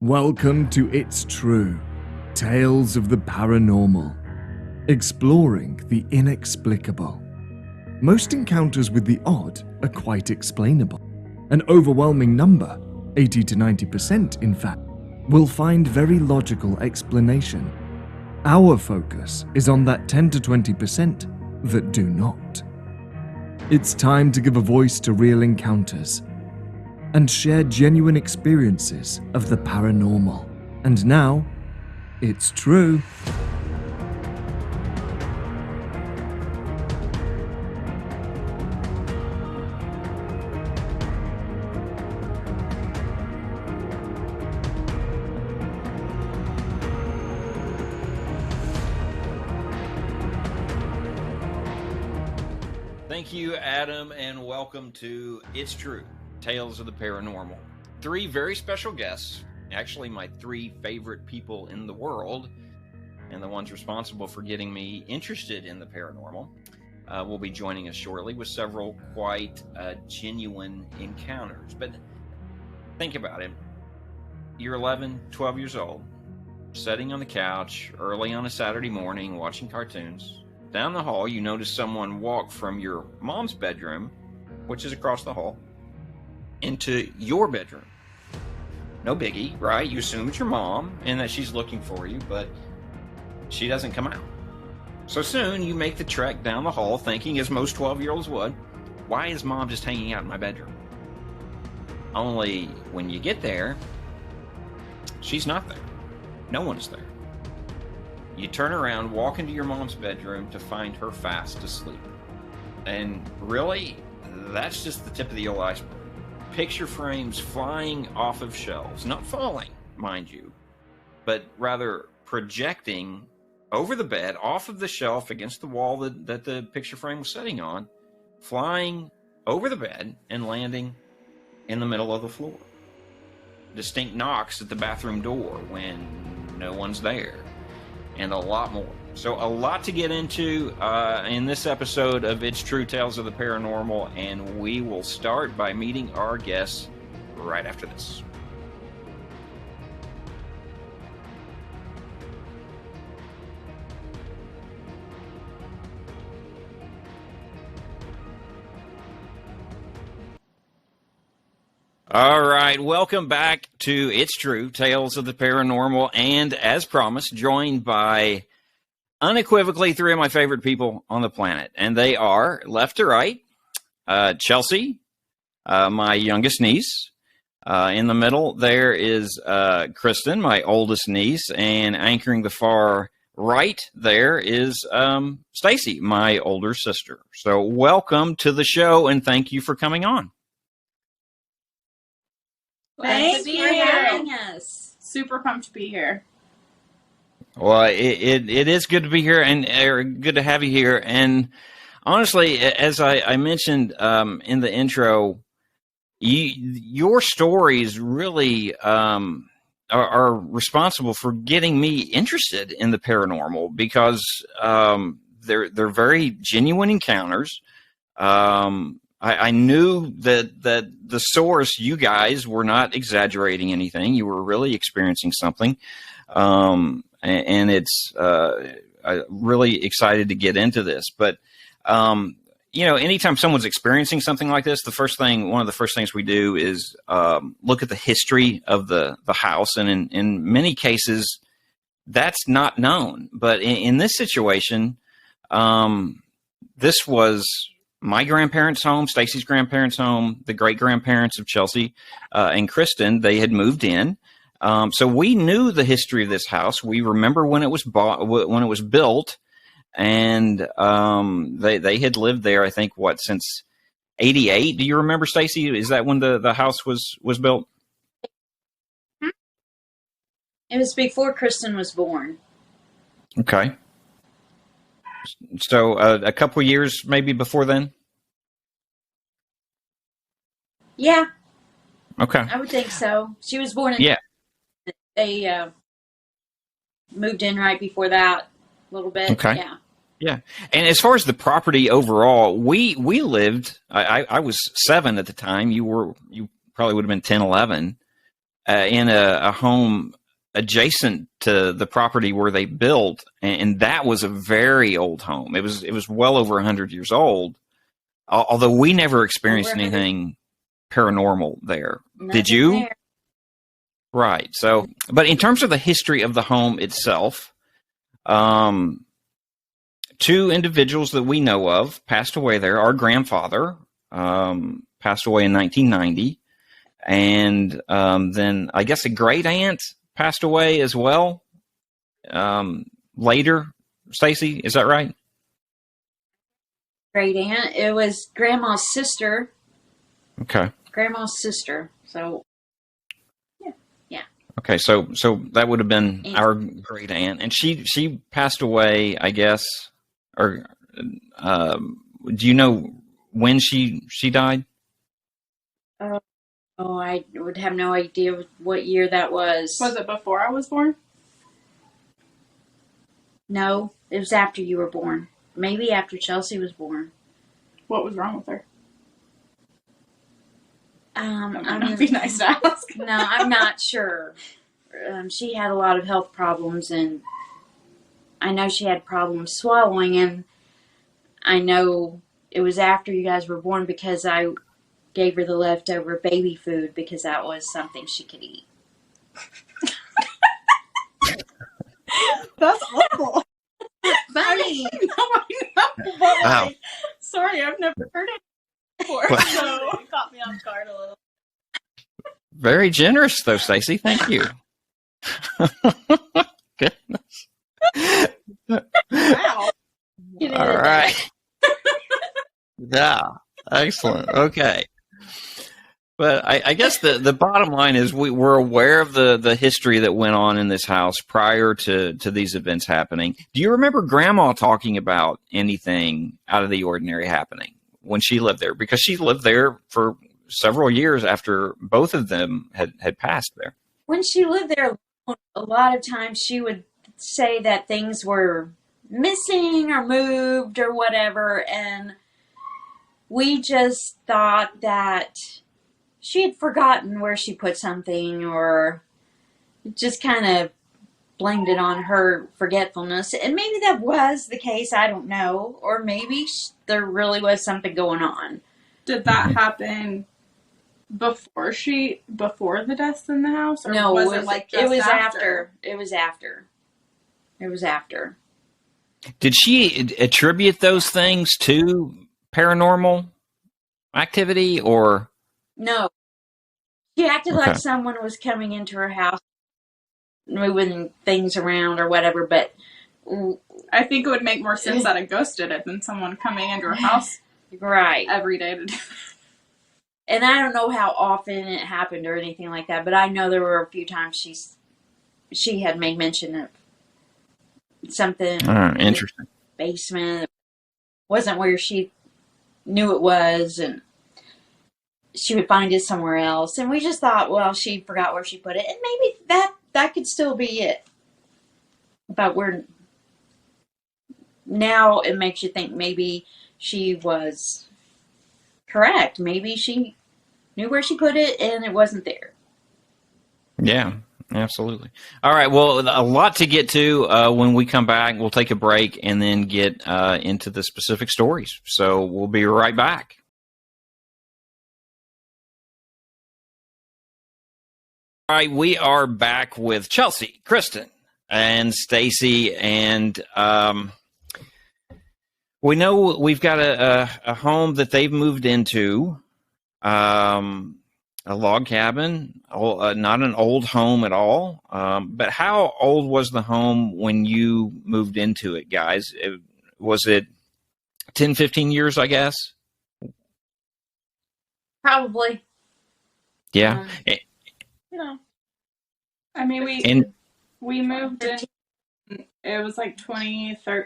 Welcome to It's True, Tales of the Paranormal, exploring the inexplicable. Most encounters with the odd are quite explainable. An overwhelming number, 80 to 90% in fact, will find very logical explanation. Our focus is on that 10 to 20% that do not. It's time to give a voice to real encounters and share genuine experiences of the paranormal. And now, it's true. Thank you, Adam, and welcome to It's True, Tales of the Paranormal. Three very special guests, actually my three favorite people in the world, and the ones responsible for getting me interested in the paranormal, will be joining us shortly with several quite genuine encounters. But think about it. You're 11, 12 years old, sitting on the couch early on a Saturday morning watching cartoons. Down the hall, you notice someone walk from your mom's bedroom, which is across the hall, into your bedroom. No biggie, right? You assume it's your mom and that she's looking for you, but she doesn't come out. So soon you make the trek down the hall thinking, as most 12-year-olds would, why is mom just hanging out in my bedroom? Only when you get there, she's not there. No one's there. You turn around, walk into your mom's bedroom to find her fast asleep. And really, that's just the tip of the old iceberg. Picture frames flying off of shelves, not falling, mind you, but rather projecting over the bed, off of the shelf against the wall that the picture frame was sitting on, flying over the bed and landing in the middle of the floor. Distinct knocks at the bathroom door when no one's there, and a lot more. So a lot to get into in this episode of It's True Tales of the Paranormal, and we will start by meeting our guests right after this. All right, welcome back to It's True Tales of the Paranormal, and as promised, joined by unequivocally three of my favorite people on the planet, and they are, left to right, Chelsea, my youngest niece. In the middle, there is Kristen, my oldest niece, and anchoring the far right there is Stacy, my older sister. So welcome to the show, and thank you for coming on. Thanks for having us. Super pumped to be here. Well, it is good to be here and good to have you here. And honestly, as I mentioned in the intro, your stories really are responsible for getting me interested in the paranormal because they're very genuine encounters. I knew that the source, you guys, were not exaggerating anything. You were really experiencing something. And it's I'm really excited to get into this. But, anytime someone's experiencing something like this, one of the first things we do is look at the history of the house. And in many cases, that's not known. But in this situation, this was my grandparents' home, Stacy's grandparents' home, the great-grandparents of Chelsea and Kristen. They had moved in. So we knew the history of this house. We remember when it was when it was built, and they had lived there, I think, since 88. Do you remember, Stacy? Is that when the house was built? It was before Kristen was born. Okay. So a couple years maybe before then? Yeah. Okay. I would think so. She was born in... Yeah. They moved in right before that a little bit. Okay. Yeah. Yeah. And as far as the property overall, we lived, I was 7 at the time. You probably would have been 10, 11. in a home adjacent to the property where they built, and that was a very old home. It was well over 100 years old. Although we never experienced anything paranormal there. Did you? There. Right. So, but in terms of the history of the home itself, two individuals that we know of passed away there. Our grandfather passed away in 1990, and then I guess a great aunt passed away as well later. Stacy, is that right? Great aunt. It was Grandma's sister. Okay. Grandma's sister. So, yeah. Okay, so that would have been our great aunt, and she passed away, I guess. Or do you know when she died? Oh, I would have no idea what year that was. Was it before I was born? No, it was after you were born. Maybe after Chelsea was born. What was wrong with her? That might not be nice to ask. No, I'm not sure. She had a lot of health problems, and I know she had problems swallowing, and I know it was after you guys were born because I gave her the leftover baby food because that was something she could eat. That's awful. Funny. I know, but Wow. like, sorry, I've never heard it before, so it caught me off guard a little. Very generous, though, Stacy. Thank you. Goodness. Wow. All right. Yeah. Excellent. Okay. But I guess the bottom line is we're aware of the history that went on in this house prior to these events happening. Do you remember Grandma talking about anything out of the ordinary happening when she lived there? Because she lived there for several years after both of them had passed there. When she lived there, a lot of times she would say that things were missing or moved or whatever, and we just thought that she had forgotten where she put something, or just kind of blamed it on her forgetfulness. And maybe that was the case, I don't know. Or maybe there really was something going on. Did that happen before the deaths in the house? Or No, was it like just it was after? It was after. It was after. Did she attribute those things to paranormal activity, or? No. She acted Okay. like someone was coming into her house, moving things around or whatever, but I think it would make more sense that a ghost did it than someone coming into her house right. every day to do it. And I don't know how often it happened or anything like that, but I know there were a few times she had made mention of something Interesting. in the basement. Wasn't where she knew it was, and she would find it somewhere else. And we just thought, well, she forgot where she put it, and maybe that could still be it. But now it makes you think maybe she was correct. Maybe she knew where she put it and it wasn't there. Yeah, absolutely. All right. Well, a lot to get to when we come back. We'll take a break and then get into the specific stories. So we'll be right back. All right, we are back with Chelsea, Kristen, and Stacy, and we know we've got a home that they've moved into, a log cabin, not an old home at all. But how old was the home when you moved into it, guys? Was it 10, 15 years, I guess? Probably. Yeah. No. I mean, we moved in, it was like 2003.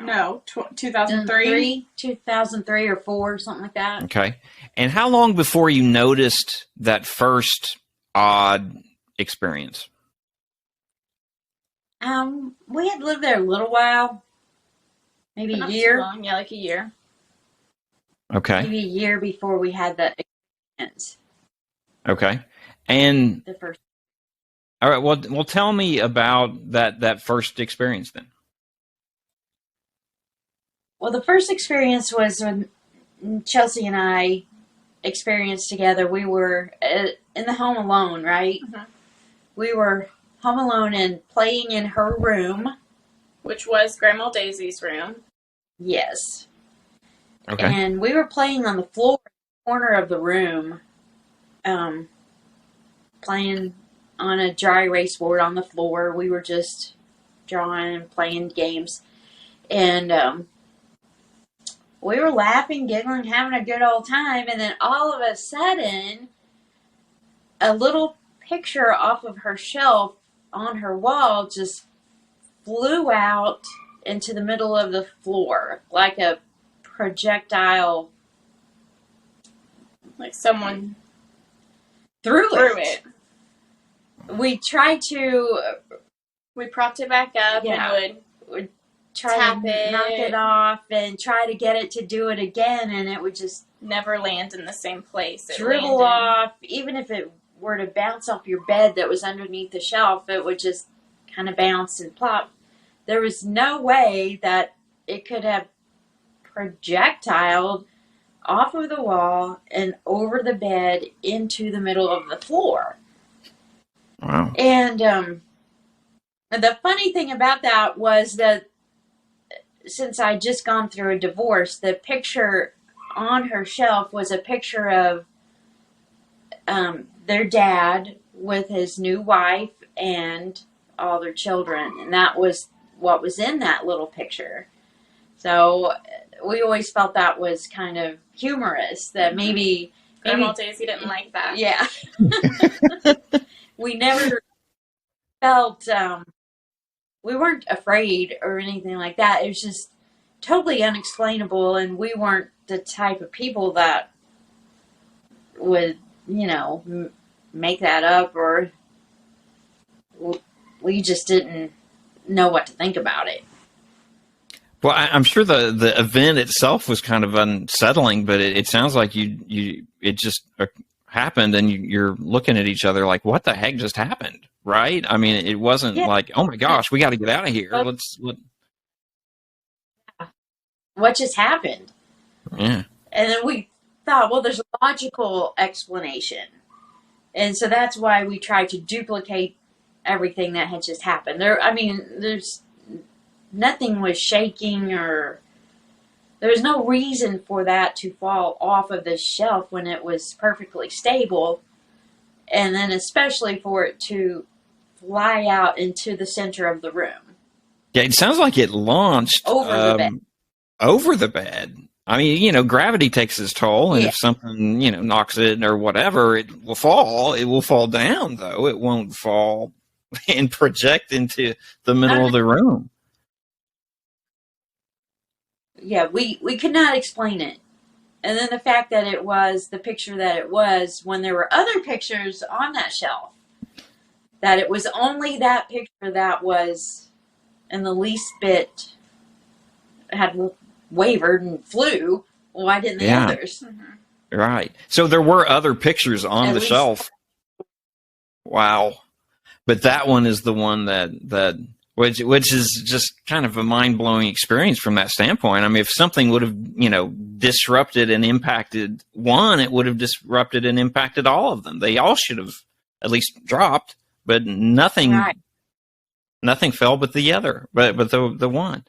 No, 2003. 2003 or 4, something like that. Okay. And how long before you noticed that first odd experience? We had lived there a little while. Maybe a Not too year. long. Yeah, like a year. Okay. Maybe a year before we had that experience. Okay. And the first. all right, well, tell me about that first experience then. Well, the first experience was when Chelsea and I experienced together. We were in the home alone, right? Mhm. We were home alone and playing in her room. Which was Grandma Daisy's room. Yes. Okay. And we were playing on the floor, corner of the room, playing on a dry erase board on the floor. We were just drawing and playing games. And we were laughing, giggling, having a good old time. And then all of a sudden, a little picture off of her shelf on her wall just flew out into the middle of the floor like a projectile. Like someone Threw threw it. it. We tried to We propped it back up and would try tap to it. knock it off and try to get it to do it again, and it would just never land in the same place. It dribble landed. off. Even if it were to bounce off your bed that was underneath the shelf, it would just kind of bounce and plop. There was no way that it could have projectiled off of the wall and over the bed into the middle of the floor. Wow. And the funny thing about that was that since I'd just gone through a divorce, the picture on her shelf was a picture of their dad with his new wife and all their children. And that was what was in that little picture. So we always felt that was kind of humorous, that maybe Grandma Daisy didn't like that. Yeah. We never felt, we weren't afraid or anything like that. It was just totally unexplainable, and we weren't the type of people that would, make that up, or we just didn't know what to think about it. Well, I'm sure the event itself was kind of unsettling, but it sounds like it just happened, and you're looking at each other like, what the heck just happened, right? I mean, it wasn't like, oh my gosh, we got to get out of here. What just happened? Yeah. And then we thought, well, there's a logical explanation. And so that's why we tried to duplicate everything that had just happened. There's nothing was shaking, or there was no reason for that to fall off of the shelf when it was perfectly stable. And then especially for it to fly out into the center of the room. Yeah, it sounds like it launched over the bed. Over the bed. I mean, gravity takes its toll, and if something, knocks it or whatever, it will fall. It will fall down, though. It won't fall and project into the middle of the room. Yeah, we could not explain it. And then the fact that it was the picture that it was, when there were other pictures on that shelf, that it was only that picture that was in the least bit had wavered and flew. Why didn't the others? Mm-hmm. Right. So there were other pictures on the shelf. Wow. But that one is the one that which is just kind of a mind-blowing experience from that standpoint. I mean, if something would have, disrupted and impacted one, it would have disrupted and impacted all of them. They all should have at least dropped, but nothing fell but the other, but the one.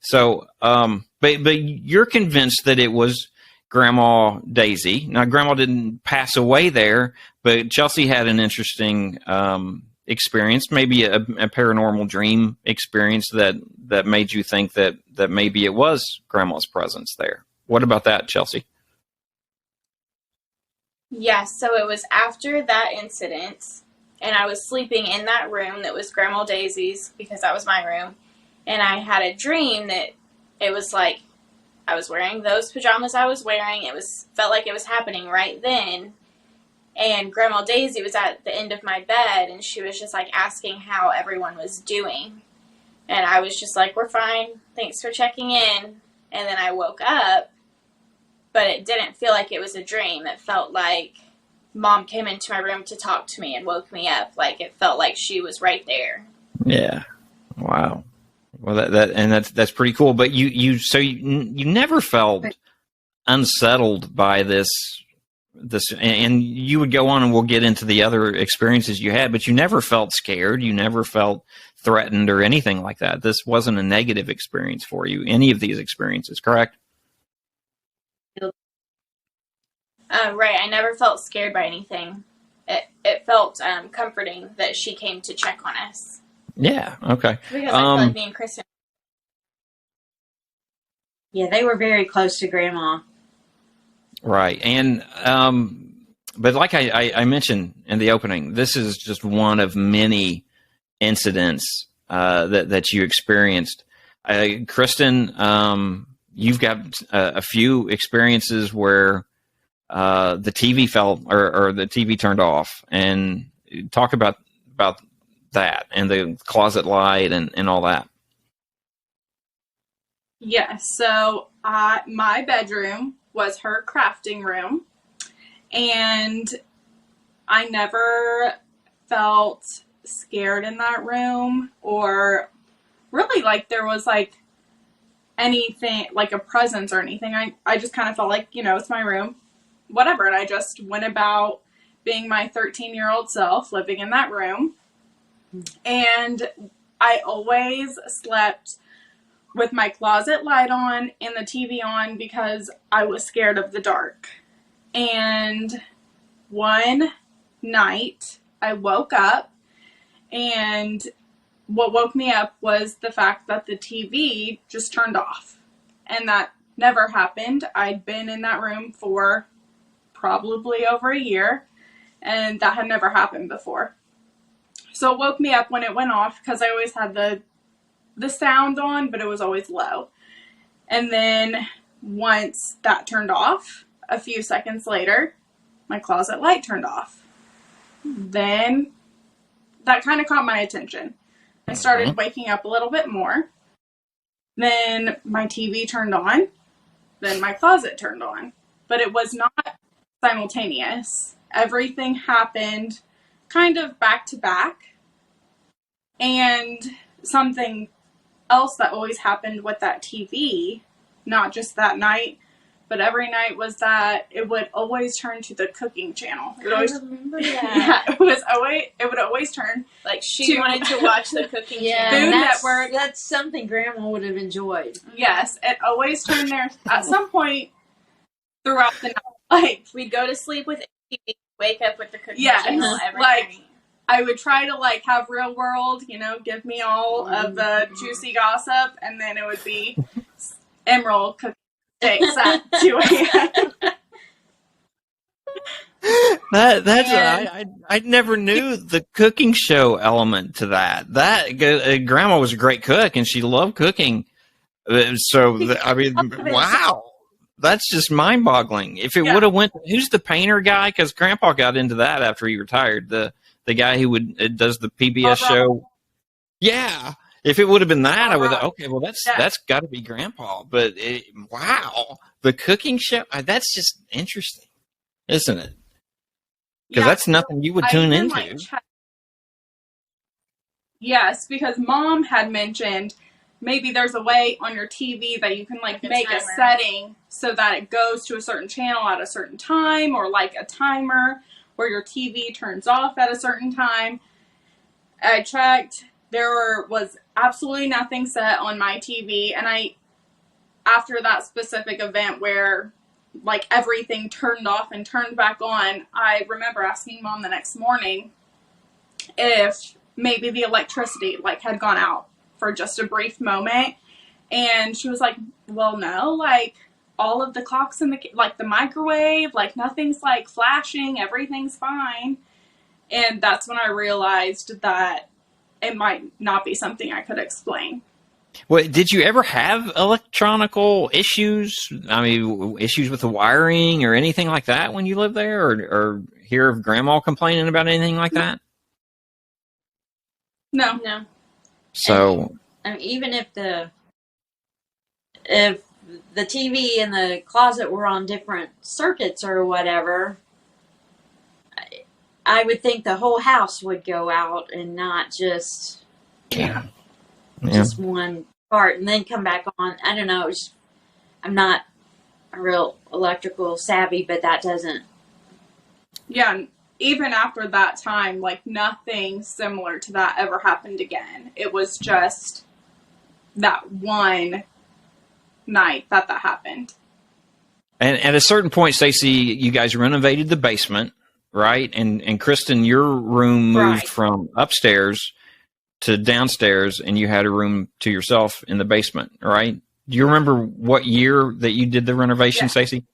So, but you're convinced that it was Grandma Daisy. Now, Grandma didn't pass away there, but Chelsea had an interesting experience, maybe a paranormal dream experience that made you think that maybe it was Grandma's presence there. What about that, Chelsea? Yes, so it was after that incident, and I was sleeping in that room that was Grandma Daisy's, because that was my room, and I had a dream that it was like I was wearing those pajamas I was wearing. Felt like it was happening right then. And Grandma Daisy was at the end of my bed, and she was just like asking how everyone was doing. And I was just like, we're fine. Thanks for checking in. And then I woke up, but it didn't feel like it was a dream. It felt like Mom came into my room to talk to me and woke me up. Like, it felt like she was right there. Yeah. Wow. Well, that's pretty cool. But you never felt unsettled by this, and you would go on, and we'll get into the other experiences you had, but you never felt scared. You never felt threatened or anything like that. This wasn't a negative experience for you, any of these experiences, correct? Right. I never felt scared by anything. It felt comforting that she came to check on us. Yeah. Okay. Because I feel like me and Kristen. Yeah, they were very close to Grandma. Right. And, but like I mentioned in the opening, this is just one of many incidents that you experienced. Kristen, you've got a few experiences where the TV fell or the TV turned off, and talk about that and the closet light and all that. Yes, so my bedroom was her crafting room, and I never felt scared in that room, or really like there was like anything, like a presence or anything. I just kind of felt like, it's my room, whatever, and I just went about being my 13-year-old self living in that room. And I always slept with my closet light on and the TV on because I was scared of the dark. And one night I woke up, and what woke me up was the fact that the TV just turned off. And that never happened. I'd been in that room for probably over a year, and that had never happened before. So it woke me up when it went off, because I always had the sound on, but it was always low. And then once that turned off, a few seconds later, my closet light turned off. Then that kind of caught my attention. I started waking up a little bit more. Then my TV turned on. Then my closet turned on. But it was not simultaneous. Everything happened kind of back to back. And something else that always happened with that TV, not just that night, but every night, was that it would always turn to the cooking channel. It would always, I remember that. yeah, it would always turn. Like, she wanted to watch the cooking channel. Food Network. That's something Grandma would have enjoyed. Yes, it always turned there at some point throughout the night. Like, We'd go to sleep with TV, wake up with the cooking Yes, channel every like- night. I would try to have Real World, give me all of the juicy gossip, and then it would be Emerald cooking steaks at 2 a.m. I never knew the cooking show element to that. Grandma was a great cook, and she loved cooking. Wow, that's just mind-boggling. If it would have went, who's the painter guy? Because Grandpa got into that after he retired. The guy who does the PBS show. Yeah. If it would have been that, I would have, okay, well, that's got to be Grandpa. But, wow, the cooking show, that's just interesting, isn't it? Because that's nothing you would tune into. Yes, because Mom had mentioned maybe there's a way on your TV that you can make a setting so that it goes to a certain channel at a certain time, or like a timer where your TV turns off at a certain time. I checked. There was absolutely nothing set on my TV. And after that specific event where everything turned off and turned back on, I remember asking Mom the next morning if maybe the electricity had gone out for just a brief moment. And she was like, well, no, all of the clocks in the microwave, nothing's flashing, everything's fine. And that's when I realized that it might not be something I could explain. Well, did you ever have electronical issues? I mean, issues with the wiring or anything like that when you lived there, or hear of Grandma complaining about anything like that? No. So, Even if the TV and the closet were on different circuits or whatever, I would think the whole house would go out and not just Yeah. just one part and then come back on. I don't know. I'm not a real electrical savvy, but that doesn't. Yeah, and even after that time, like nothing similar to that ever happened again. It was just that one night that happened. And at a certain point, Stacy, you guys renovated the basement, right? And Kristen, your room moved Right. from upstairs to downstairs, and you had a room to yourself in the basement, right? Do you remember what year that you did the renovation, Yeah. Stacy?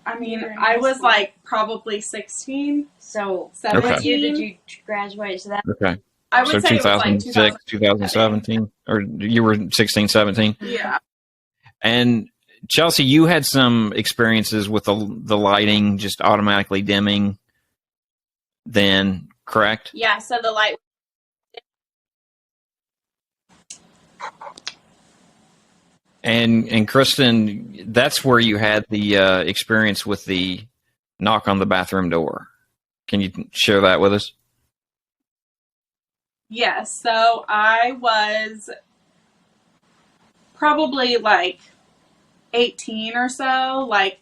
I mean, I was like probably 16, So, 17. what year did you graduate? So that Okay. I would So say it was like 2006, 2017, or you were 16, 17? Yeah. And Chelsea, you had some experiences with the lighting just automatically dimming then, correct? Yeah, so the light. And Kristen, that's where you had the experience with the knock on the bathroom door. Can you share that with us? Yes, so I was probably like 18 or so. Like,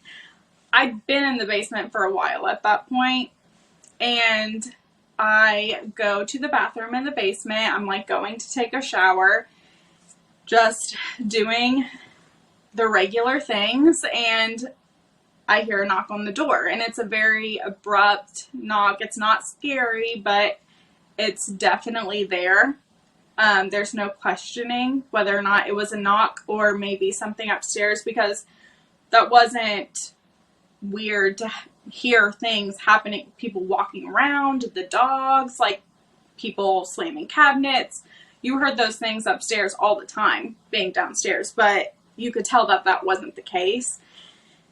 I'd been in the basement for a while at that point, and I go to the bathroom in the basement. I'm like going to take a shower, just doing the regular things, and I hear a knock on the door, and it's a very abrupt knock. It's not scary, but it's definitely there. There's no questioning whether or not it was a knock or maybe something upstairs, because that wasn't weird to hear things happening, people walking around, the dogs, like people slamming cabinets. You heard those things upstairs all the time being downstairs, but you could tell that that wasn't the case.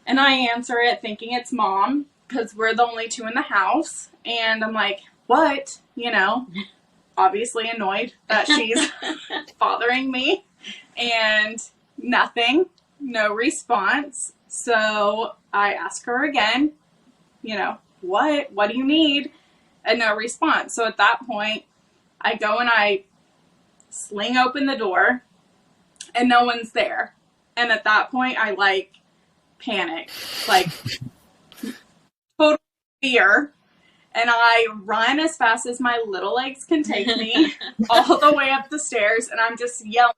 And I answer it thinking it's Mom, because we're the only two in the house. And I'm like, what? You know, obviously annoyed that she's bothering me. And nothing, no response. So I ask her again, you know, what do you need? And no response. So at that point, I go and I sling open the door, and no one's there. And at that point, I like panic, like total fear. And I run as fast as my little legs can take me all the way up the stairs. And I'm just yelling,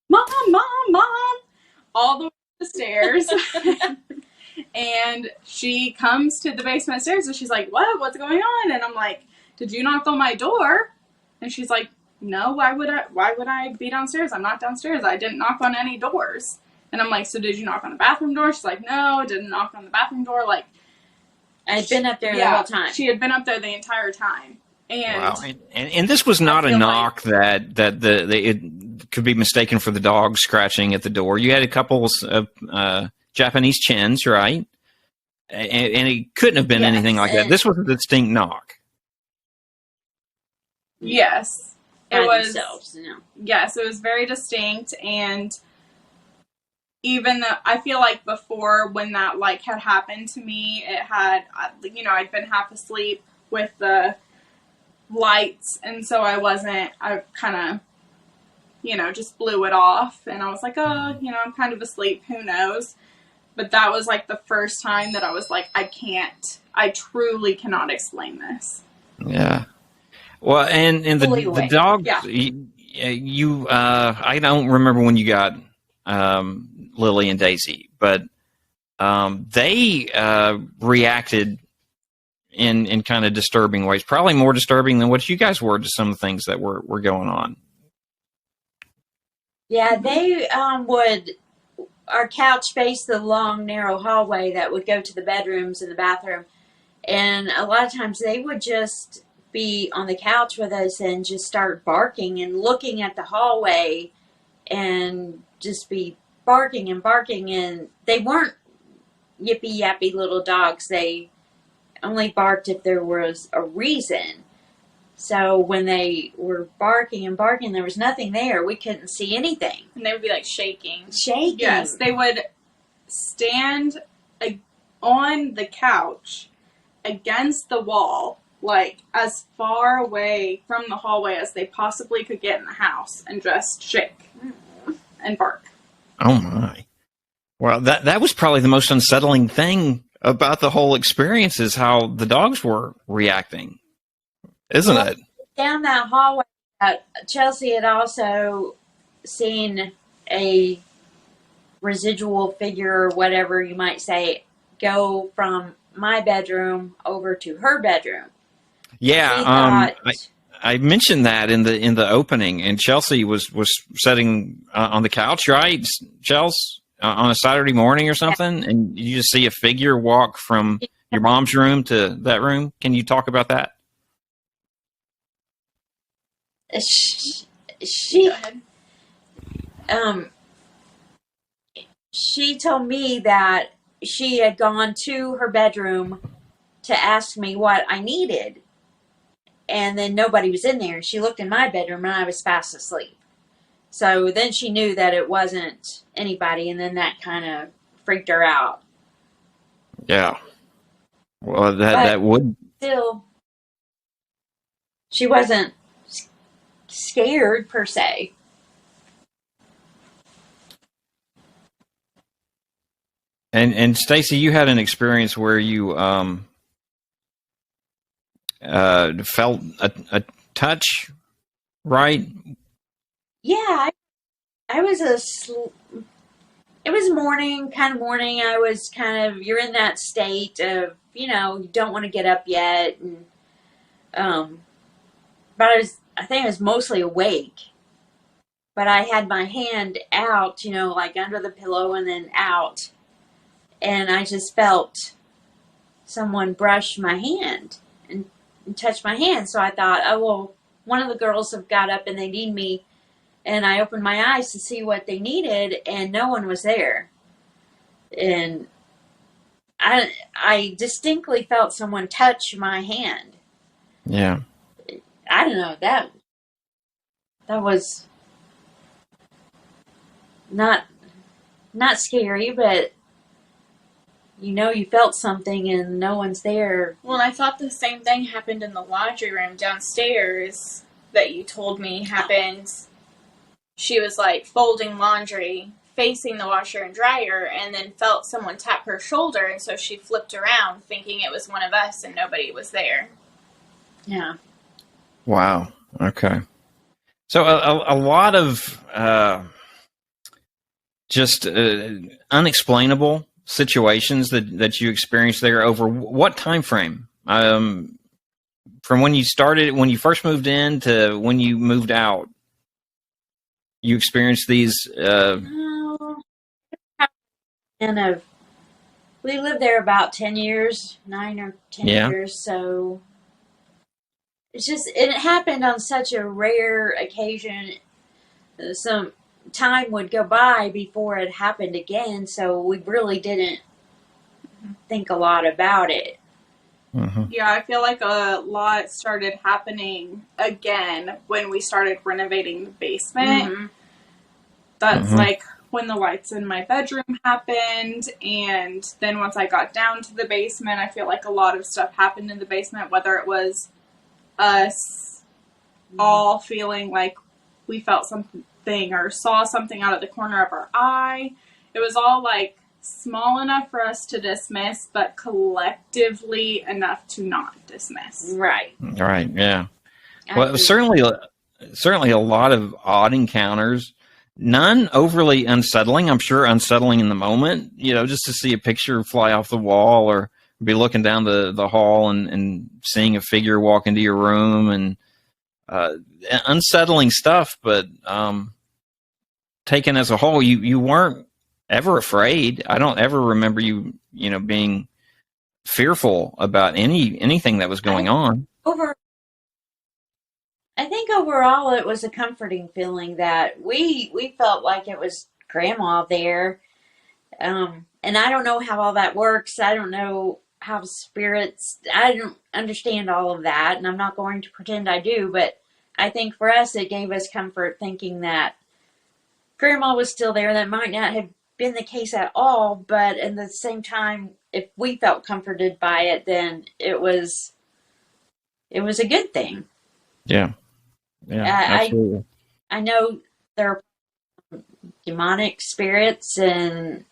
Mom, Mom, Mom, all the way up the stairs. And she comes to the basement stairs and she's like, what's going on? And I'm like, did you knock on my door? And she's like, no, why would I be downstairs? I'm not downstairs. I didn't knock on any doors. And I'm like, so did you knock on the bathroom door? She's like, no, didn't knock on the bathroom door. Like, I'd been up there the whole time. She had been up there the entire time. And wow. And this was not a knock that it could be mistaken for the dog scratching at the door. You had a couple of Japanese chins, right? And it couldn't have been anything like that. This was a distinct knock. Yes. It was themselves, you know. Yes, it was very distinct. And even though I feel like before, when that like had happened to me, it had, you know, I'd been half asleep with the lights, and so I kind of, you know, just blew it off, and I was like, oh, you know, I'm kind of asleep, who knows. But that was like the first time that I was like, I truly cannot explain this. Yeah. Well, and the dog, Yeah. you I don't remember when you got Lily and Daisy, but they reacted in kind of disturbing ways, probably more disturbing than what you guys were to some of the things that were going on. Yeah, they our couch faced the long, narrow hallway that would go to the bedrooms and the bathroom. And a lot of times they would just be on the couch with us and just start barking and looking at the hallway and just be barking and barking. And they weren't yippy yappy little dogs. They only barked if there was a reason. So when they were barking and barking, there was nothing there. We couldn't see anything. And they would be like shaking. Shaking. Yes, they would stand on the couch against the wall, like as far away from the hallway as they possibly could get in the house, and just shake and bark. Oh my. Well, that was probably the most unsettling thing about the whole experience is how the dogs were reacting, isn't it? Down that hallway, Chelsea had also seen a residual figure, or whatever you might say, go from my bedroom over to her bedroom. Yeah, I mentioned that in the opening, and Chelsea was sitting on the couch, right, Chelsea, on a Saturday morning or something, and you just see a figure walk from your mom's room to that room. Can you talk about that? She she told me that she had gone to her bedroom to ask me what I needed, and then nobody was in there. She looked in my bedroom and I was fast asleep. So then she knew that it wasn't anybody, and then that kind of freaked her out. Yeah. Well, that would still. She wasn't scared per se. And Stacy, you had an experience where you felt a touch, right? Yeah, I was it was morning. I was you're in that state of, you don't want to get up yet. And, but I think I was mostly awake. But I had my hand out, like under the pillow and then out. And I just felt someone brush my hand and touch my hand. So I thought, oh, well, one of the girls have got up and they need me. And I opened my eyes to see what they needed, and no one was there. And I distinctly felt someone touch my hand. Yeah. I don't know, that was not scary, but you felt something and no one's there. Well, I thought the same thing happened in the laundry room downstairs that you told me happened. She was like folding laundry, facing the washer and dryer, and then felt someone tap her shoulder, and so she flipped around thinking it was one of us and nobody was there. Yeah. Wow. Okay. So a lot of just unexplainable situations that you experienced there over what time frame? From when you first moved in to when you moved out, you experienced these. And we lived there about 10 years, 9 or 10 years. So it happened on such a rare occasion. Some time would go by before it happened again. So we really didn't think a lot about it. Mm-hmm. Yeah, I feel like a lot started happening again when we started renovating the basement. Mm-hmm. That's like when the lights in my bedroom happened, and then once I got down to the basement, I feel like a lot of stuff happened in the basement, whether it was us all feeling like we felt something or saw something out of the corner of our eye. It was all like small enough for us to dismiss, but collectively enough to not dismiss. Right. Right. Yeah. Well, certainly a lot of odd encounters. None overly unsettling. I'm sure unsettling in the moment, just to see a picture fly off the wall or be looking down the hall and seeing a figure walk into your room and unsettling stuff. But taken as a whole, you weren't ever afraid. I don't ever remember you being fearful about anything that was going on. I think overall it was a comforting feeling that we felt like it was Grandma there. And I don't know how all that works. I don't know how spirits, I don't understand all of that, and I'm not going to pretend I do, but I think for us it gave us comfort thinking that Grandma was still there. That might not have been the case at all, but at the same time, if we felt comforted by it, then it was a good thing. Yeah. Absolutely. I know there are demonic spirits and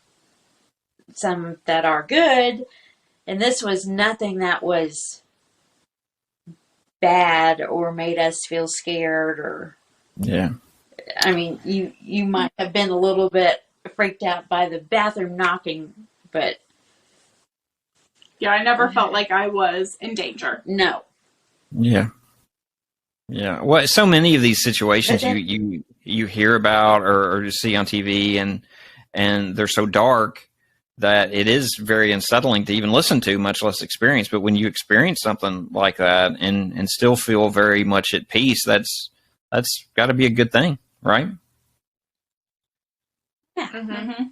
some that are good, and this was nothing that was bad or made us feel scared. Or Yeah. I mean, you might have been a little bit freaked out by the bathroom knocking, but Yeah, I never felt like I was in danger. no. Yeah. Yeah. Well, so many of these situations you hear about or just see on TV, and they're so dark that it is very unsettling to even listen to, much less experience. But when you experience something like that and still feel very much at peace, that's got to be a good thing, right? Yeah. Mm-hmm.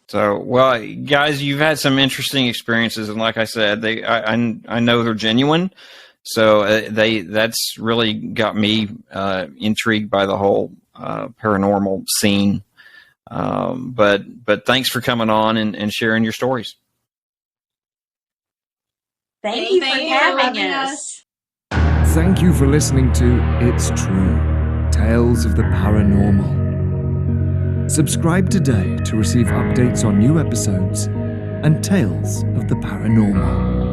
So, well, guys, you've had some interesting experiences, and like I said, I know they're genuine. So that's really got me intrigued by the whole paranormal scene. But thanks for coming on and sharing your stories. Thank you for Thank you for having having us. Thank you for listening to It's True, Tales of the Paranormal. Subscribe today to receive updates on new episodes and Tales of the Paranormal.